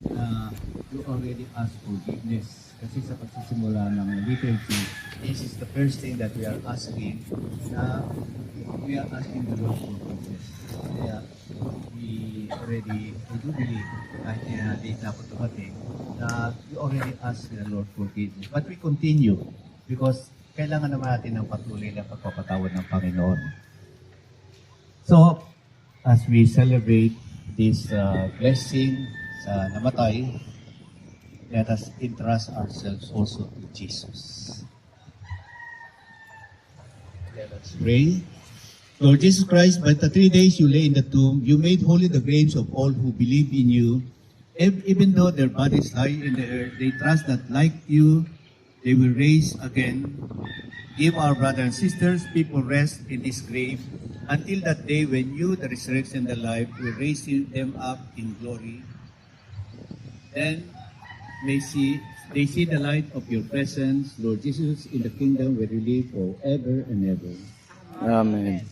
na you already ask forgiveness. Kasi sa pagsisimula ng liturgy, this is the first thing that we are asking, na we are asking the Lord for forgiveness. Kaya we do believe, kahit late na ako dumating, na we already ask the Lord for forgiveness. But we continue because kailangan naman natin ng patuloy na pagpapatawad ng Panginoon. So, as we celebrate this blessing sa namatay, let us entrust ourselves also to Jesus. Let us pray. Lord Jesus Christ, by the 3 days you lay in the tomb, you made holy the graves of all who believe in you. Even though their bodies lie in the earth, they trust that like you, they will rise again. Give our brothers and sisters people rest in this grave until that day when you, the resurrection and the life, will raise them up in glory. Then they see the light of your presence, Lord Jesus, in the kingdom where you live forever and ever. Amen.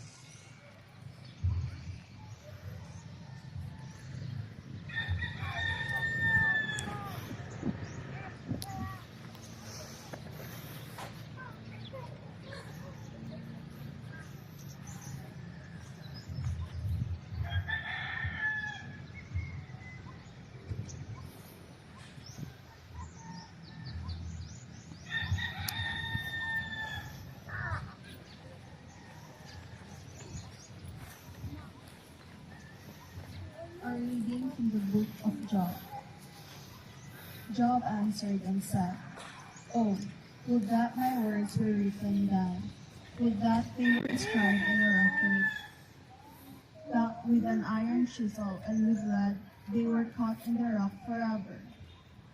A reading from the book of Job. Job answered and said, Oh, would that my words were written down, would that they were inscribed in a record, that with an iron chisel and with lead they were cut in the rock forever.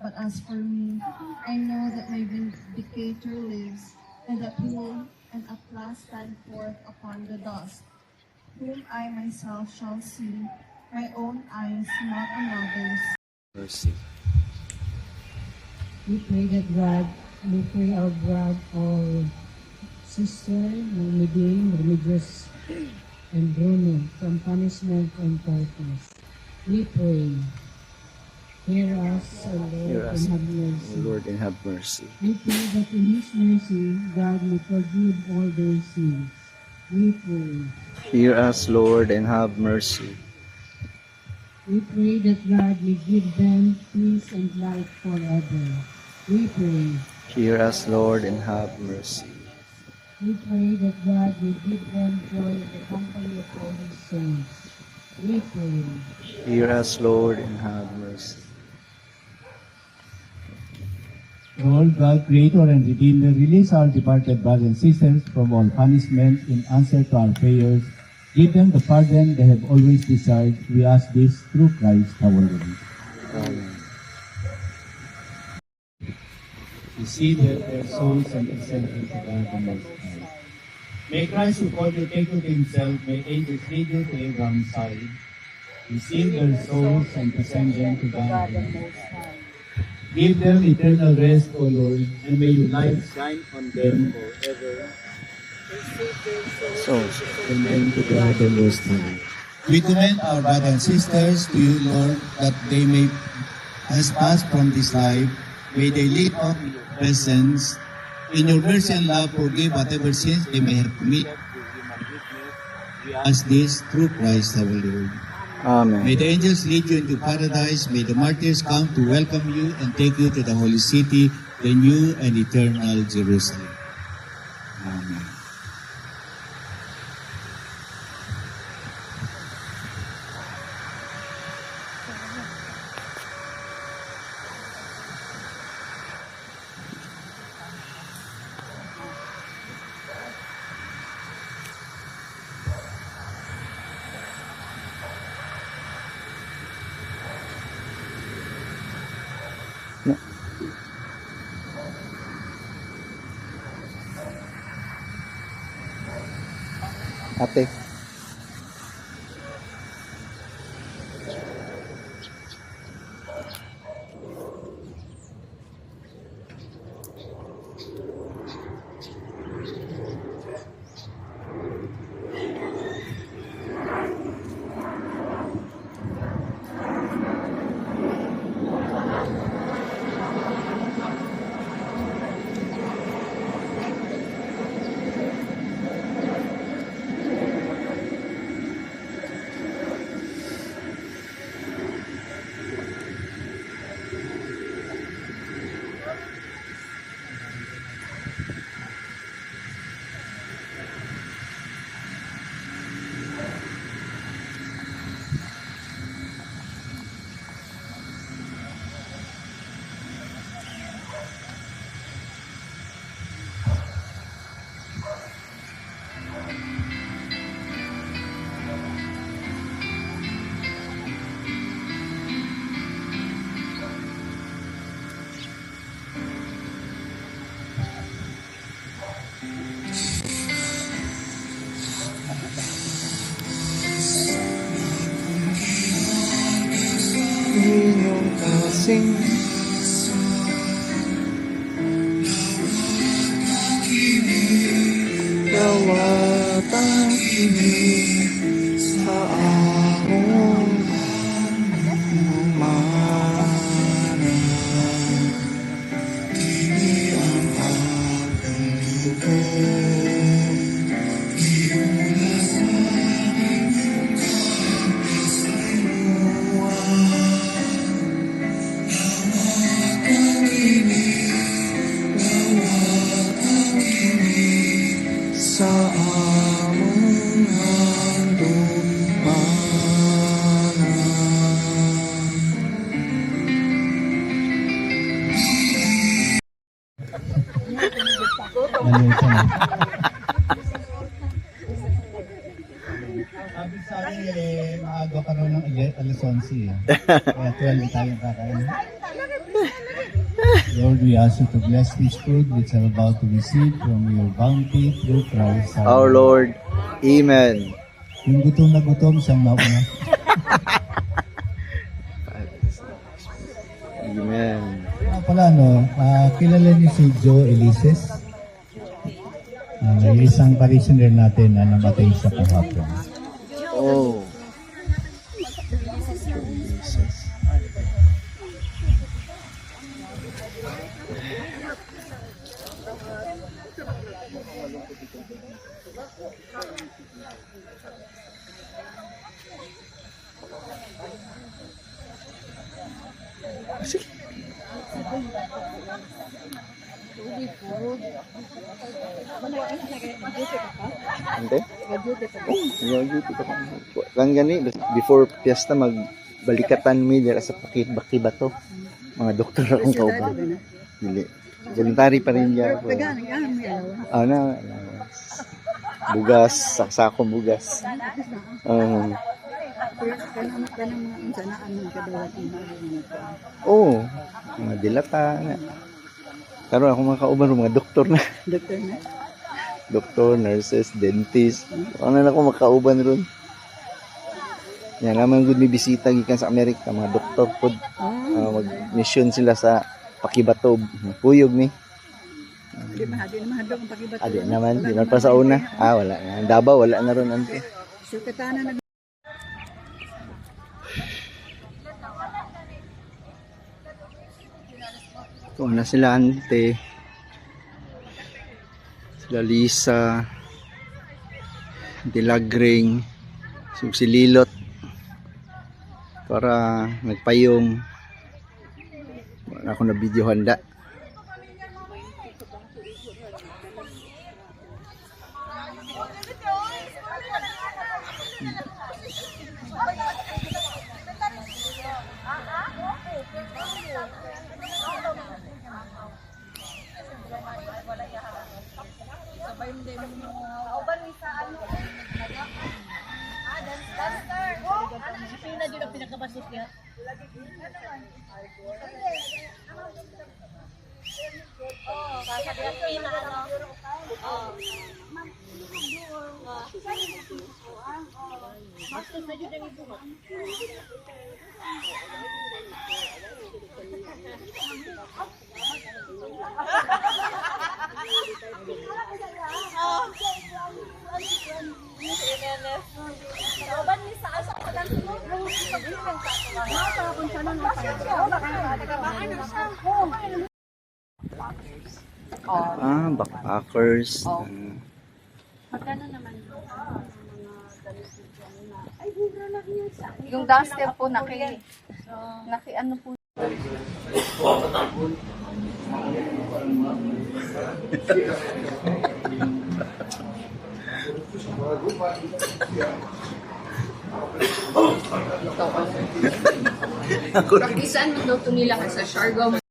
But as for me, I know that my vindicator lives, and that he will and at last stand forth upon the dust, whom I myself shall see, my own eyes, not another's. Mercy. We pray that God, we pray our God, our sister, Nadine, Religious, and Bruno from punishment and purpose. We pray. Hear us, O Lord, Hear us, and have mercy. O Lord, and have mercy. We pray that in His mercy, God may forgive all their sins. We pray. Hear us, Lord, and have mercy. We pray that God may give them peace and life forever. We pray. Hear us, Lord, and have mercy. We pray that God may give them joy in the company of all His saints. We pray. Hear us, Lord, and have mercy. Lord God, Creator and Redeemer, release our departed brothers and sisters from all punishment in answer to our prayers. Give them the pardon they have always desired. We ask this through Christ our Lord. Amen. Receive their souls and ascend into God the Most High. May Christ who called you take you to himself, may angels lead you to Abraham's side. Receive their souls and ascend them to God the Most High. Give them eternal rest, O Lord, and may your light shine on them forever. So, And then to God the Most High. We commend our brothers and sisters to you, Lord, that they may, as passed from this life, may they live up in your presence. In your mercy and love, forgive whatever sins they may have committed. We ask this through Christ our Lord. Amen. May the angels lead you into paradise. May the martyrs come to welcome you and take you to the holy city, the new and eternal Jerusalem. Amen. Ate. sing. Dawatan kini sa among mana. Kini ang aking dugo. Sa among handumana. Malutan. Sabi sa akin maaga pa raw ng alas 11 eh. Kaya 12 tayong kakain. Lord, we ask you to bless this food which are about to receive from your bounty through Christ Our Lord. Amen. Yung gutom na gutom, siyang mauna. Amen. Pala kilala niyo si Joe Elises? Yung isang parishioner natin na namatay sa kahapon. Oh. Ante? Graduate ka pa. Kang gani, before piyesta magbalikatan mi dira sa Baki Bato. Mga doktor akong kauban. Dili. Voluntary pa rin niya ako. Ano? Bugas, saksakong bugas. Oo. Mga dilata na. Karon ako mga kauban mga doktor na. Doktor na? Doktor, nurses, dentist. Ano na ako makauban ron. Yan naman good may bisita gikan sa Amerika mga doktor pod. Mag-mission sila sa Pakibato. Puyog ni. Di naman doon ang pakibato. Adi naman, di man pa sa una. Wala na. Davao wala na ron ante. So katana na Ito na sila ante. Sila Lisa. Dilagring. Sililot. Para nagpayong. Wala ako na video handa. Backpackers. Magkano naman yung duster po naki ano po. Pag-isaan mo daw tumila ka sa Siargao.